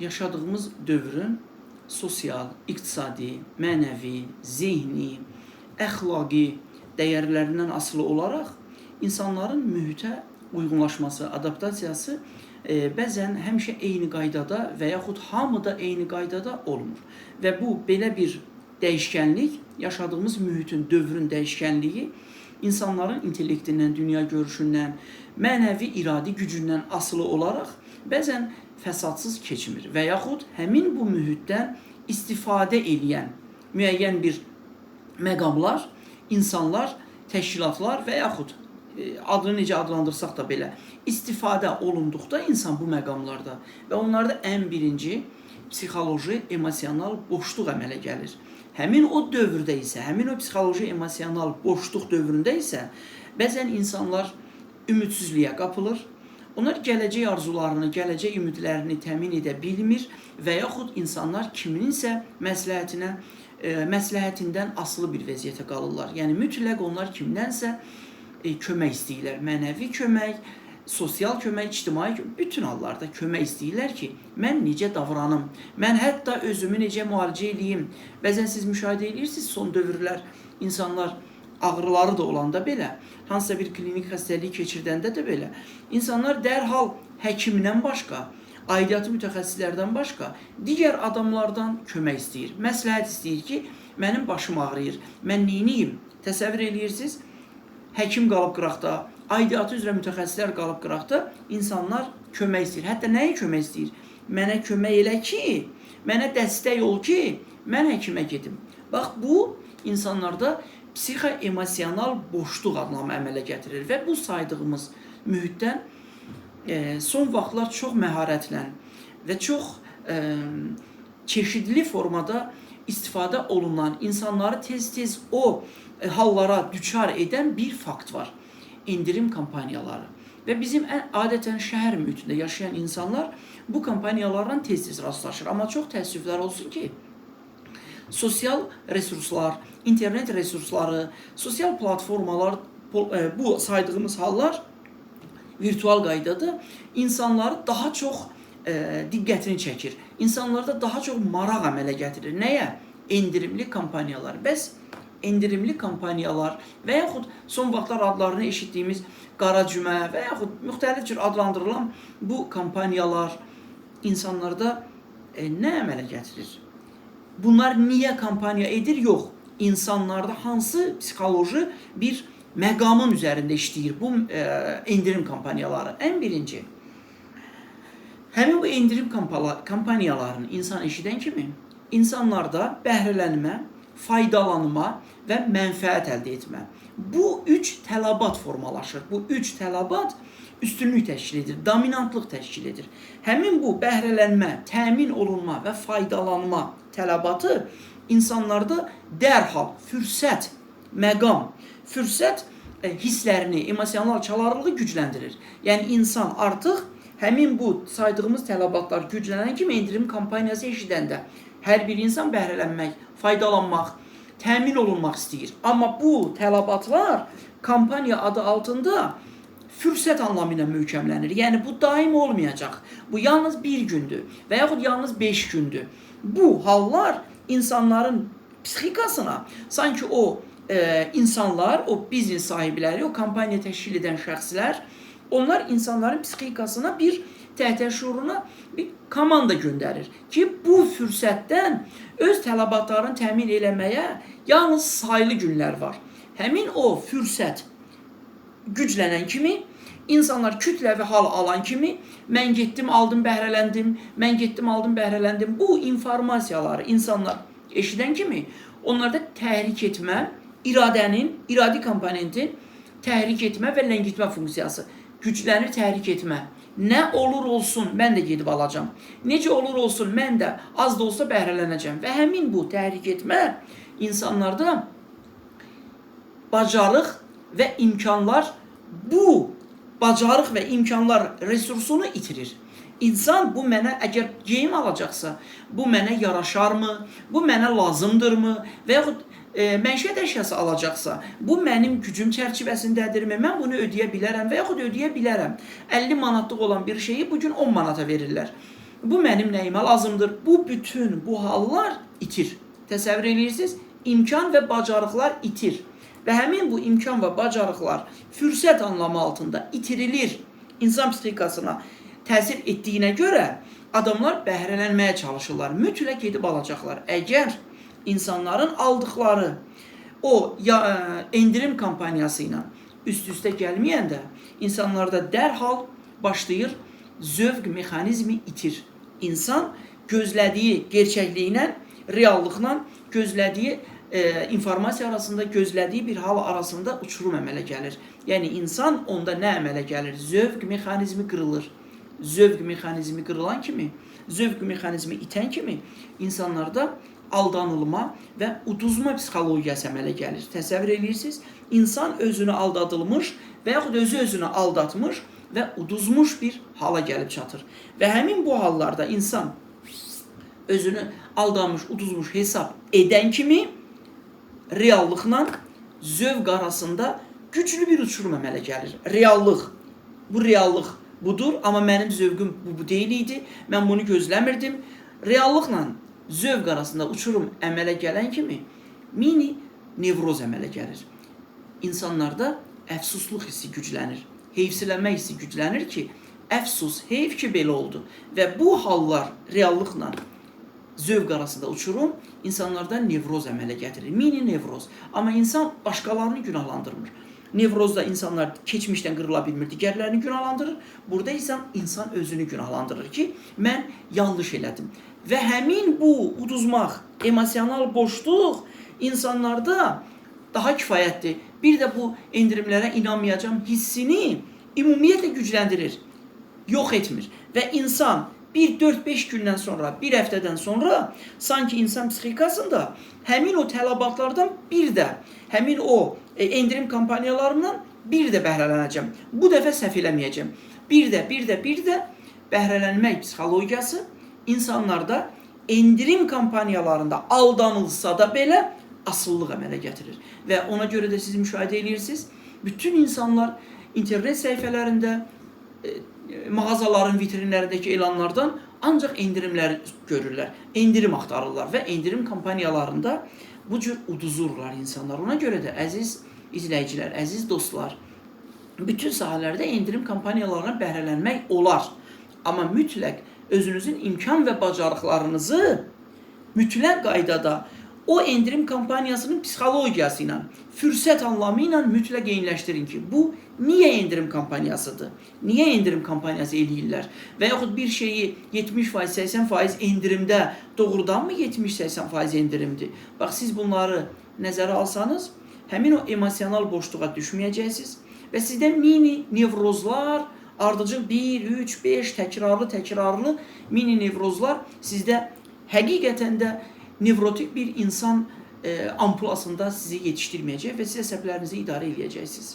yaşadığımız dövrün sosial, iqtisadi, mənəvi, zehni, əxlaqi dəyərlərindən asılı olaraq insanların mühitə uyğunlaşması, adaptasiyası bəzən həmişə eyni qaydada və yaxud hamıda eyni qaydada olmur. Və bu belə bir dəyişkənlik, yaşadığımız mühitin, dövrün dəyişkənliyi insanların intellektindən, dünya görüşündən, mənəvi iradi gücündən asılı olaraq bəzən fəsadsız keçmir və yaxud həmin bu mühitdən istifadə edən müəyyən bir məqamlar, insanlar, təşkilatlar və yaxud adını necə adlandırsaq da belə istifadə olunduqda insan bu məqamlarda və onlarda ən birinci psixoloji, emosional boşluq əmələ gəlir. Həmin o dövrdə isə, həmin o psixoloji, emosional boşluq dövründə isə bəzən insanlar ümidsizliyə qapılır. Onlar gələcək arzularını, gələcək ümidlərini təmin edə bilmir və yaxud insanlar kiminsə məsləhətindən asılı bir vəziyyətə qalırlar. Yəni mütləq onlar kimdənsə kömək istəyirlər. Mənəvi kömək, sosial kömək, ictimai kömək, bütün hallarda kömək istəyirlər ki, mən necə davranım, mən hətta özümü necə müalicə edeyim. Bəzən siz müşahidə edirsiniz, son dövrlər insanlar ağrıları da olanda belə, hansısa bir klinik xəstəlik keçirdəndə də belə, insanlar dərhal həkimdən başqa, aidiyyatı mütəxəssislərdən başqa, digər adamlardan kömək istəyir. Məsləhət istəyir ki, mənim başım ağrıyır, mən neyniyim? Təsəvvür edirsiniz, həkim qalıb qıraqda, aidiyyatı üzrə mütəxəssislər qalıb qıraqda, insanlar kömək istəyir. Hətta nəyə kömək istəyir? Mənə kömək elə ki, mənə dəstək ol ki, mən həkimə gedim. Bax, bu insanlarda psixo-emosional boşluq adlamı əmələ gətirir və bu saydığımız mühitdən son vaxtlar çox məharətlə və çox çeşidli formada istifadə olunan, insanları tez-tez o hallara düçar edən bir fakt var. İndirim kampaniyaları. Və bizim adətən şəhər mühitində yaşayan insanlar bu kampaniyalarla tez-tez rastlaşır. Amma çox təəssüflər olsun ki, sosial resurslar, internet resursları, sosial platformalar, bu saydığımız hallar virtual qaydada insanları daha çox diqqətini çəkir. İnsanlarda daha çox maraq əmələ gətirir. Nəyə? Endirimli kampaniyalar. Bəs endirimli kampaniyalar və yaxud son vaxtlar adlarını eşitdiyimiz qara cümə və yaxud müxtəlif cür adlandırılan bu kampaniyalar insanlarda nə əmələ gətirir? Bunlar niyə kampaniya edir? Yox. İnsanlarda hansı psixoloji bir məqamın üzərində işləyir bu endirim kampaniyaları? Ən birinci, həmin bu endirim kampaniyalarını insan eşidən kimi insanlarda bəhrələnmə, faydalanma və mənfəət əldə etmə. Bu üç tələbat formalaşır. Bu üç tələbat üstünlük təşkil edir, dominantlıq təşkil edir. Həmin bu bəhrələnmə, təmin olunma və faydalanma tələbatı insanlarda dərhal fürsət, məqam, fürsət hisslərini, emosional çalarlığı gücləndirir. Yəni insan artıq həmin bu saydığımız tələbatlar güclənən kimi endirim kampaniyası eşidəndə hər bir insan bəhrələnmək, faydalanmaq, təmin olunmaq istəyir. Amma bu tələbatlar kampaniya adı altında fürsət anlamı ilə möhkəmlənir. Yəni bu daim olmayacaq. Bu yalnız bir gündür və yaxud yalnız 5 gündür. Bu hallar insanların psixikasına sanki o insanlar, o biznes sahibləri, o kampaniya təşkil edən şəxslər, onlar insanların psixikasına bir təhtəşuruna bir komanda göndərir ki, bu fürsətdən öz tələbatlarını təmin eləməyə yalnız sayılı günlər var. Həmin o fürsət güclənən kimi, insanlar kütləvi hal alan kimi, mən getdim, aldım, bəhrələndim, mən getdim, aldım, bəhrələndim. Bu informasiyaları insanlar eşidən kimi, onlarda təhrik etmə, iradi komponentin təhrik etmə və ləngitmə funksiyası güclənir, təhrik etmə. Nə olur olsun, mən də gedib alacam. Necə olur olsun, mən də az da olsa bəhrələnəcəm. Və həmin bu təhrik etmə insanlarda bacarıq və imkanlar, bu bacarıq və imkanlar resursunu itirir. İnsan bu mənə, əgər geyim alacaqsa, bu mənə yaraşarmı, bu mənə lazımdırmı və yaxud məişət əşyası alacaqsa, bu mənim gücüm çərçivəsindədirmi, mən bunu ödəyə bilərəm və yaxud ödəyə bilərəm. 50 manatlıq olan bir şeyi bugün 10 manata verirlər. Bu mənim nəyimə lazımdır? Bu bütün bu hallar itir. Təsəvvür edirsiniz? İmkan və bacarıqlar itir. Və həmin bu imkan və bacarıqlar fürsət anlamı altında itirilir. İnsan psixikasına təsir etdiyinə görə adamlar bəhrələnməyə çalışırlar. Mütləq edib alacaqlar. Əgər insanların aldıqları o endirim kampaniyası ilə üst-üstə gəlməyəndə insanlarda dərhal başlayır zövq mexanizmi itir. İnsan gözlədiyi gerçəkliklə, reallıqla, gözlədiyi informasiya arasında, gözlədiyi bir hal arasında uçurum əmələ gəlir. Yəni insan onda nə əmələ gəlir? Zövq mexanizmi qırılır. Zövq mexanizmi qırılan kimi, zövq mexanizmi itən kimi insanlarda aldanılma və uduzma psixologiyası əmələ gəlir. Təsəvvür edirsiniz? İnsan özünü aldadılmış və yaxud özünü aldatmış və uduzmuş bir hala gəlib çatır. Və həmin bu hallarda insan özünü aldanmış, uduzmuş hesab edən kimi reallıqla zövq arasında güclü bir uçurum əmələ gəlir. Reallıq, bu reallıq budur, amma mənim zövqüm bu deyil idi. Mən bunu gözləmirdim. Reallıqla zövq arasında uçurum əmələ gələn kimi mini nevroz əmələ gəlir. İnsanlarda əfsusluq hissi güclənir. Heyfsilənmə hissi güclənir ki, əfsus, heyf ki belə oldu. Və bu hallar reallıqla zövq arasında uçurum insanlarda nevroz əmələ gətirir. Mini nevroz. Amma insan başqalarını günahlandırmır. Nevrozda insanlar keçmişdən qırıla bilmir, digərlərini günahlandırır. Burada insan özünü günahlandırır ki, mən yanlış elədim. Və həmin bu uduzmaq, emosional boşluq insanlarda daha kifayətdir. Bir də bu endirimlərə inanmayacağım hissini ümumiyyətlə gücləndirir, yox etmir. Və insan 4-5 gündən sonra, bir həftədən sonra sanki insan psixikasında həmin o tələbatlardan bir də, həmin o endirim kampaniyalarından bir də bəhrələnəcəm. Bu dəfə səhv eləməyəcəm. Bir də bəhrələnmək psixologiyası insanlarda endirim kampaniyalarında aldanılsa da belə asıllıq əmələ gətirir. Və ona görə də siz müşahidə edirsiniz, bütün insanlar internet səhifələrində, mağazaların vitrinlərindəki elanlardan ancaq endirimləri görürlər, endirim axtarırlar və endirim kampaniyalarında bu cür uduzurlar insanlar. Ona görə də əziz izləyicilər, əziz dostlar, bütün sahələrdə endirim kampaniyalarına bəhrələnmək olar. Amma mütləq özünüzün imkan və bacarıqlarınızı mütləq qaydada o endirim kampaniyasının psixologiyası ilə, fürsət anlamı ilə mütləq eyniləşdirin ki, bu niyə endirim kampaniyasıdır? Niyə endirim kampaniyası eləyirlər? Və yaxud bir şeyi 70%, 80% endirimdə doğrudanmı 70-80% endirimdir? Bax, siz bunları nəzərə alsanız, həmin o emosional boşluğa düşməyəcəksiniz və sizdə mini nevrozlar, ardıcıl 1, 3, 5 təkrarlı mini nevrozlar sizdə həqiqətən də nevrotik bir insan ampulasında sizi yetişdirməyəcək və siz əsəblərinizi idarə edəcəksiniz.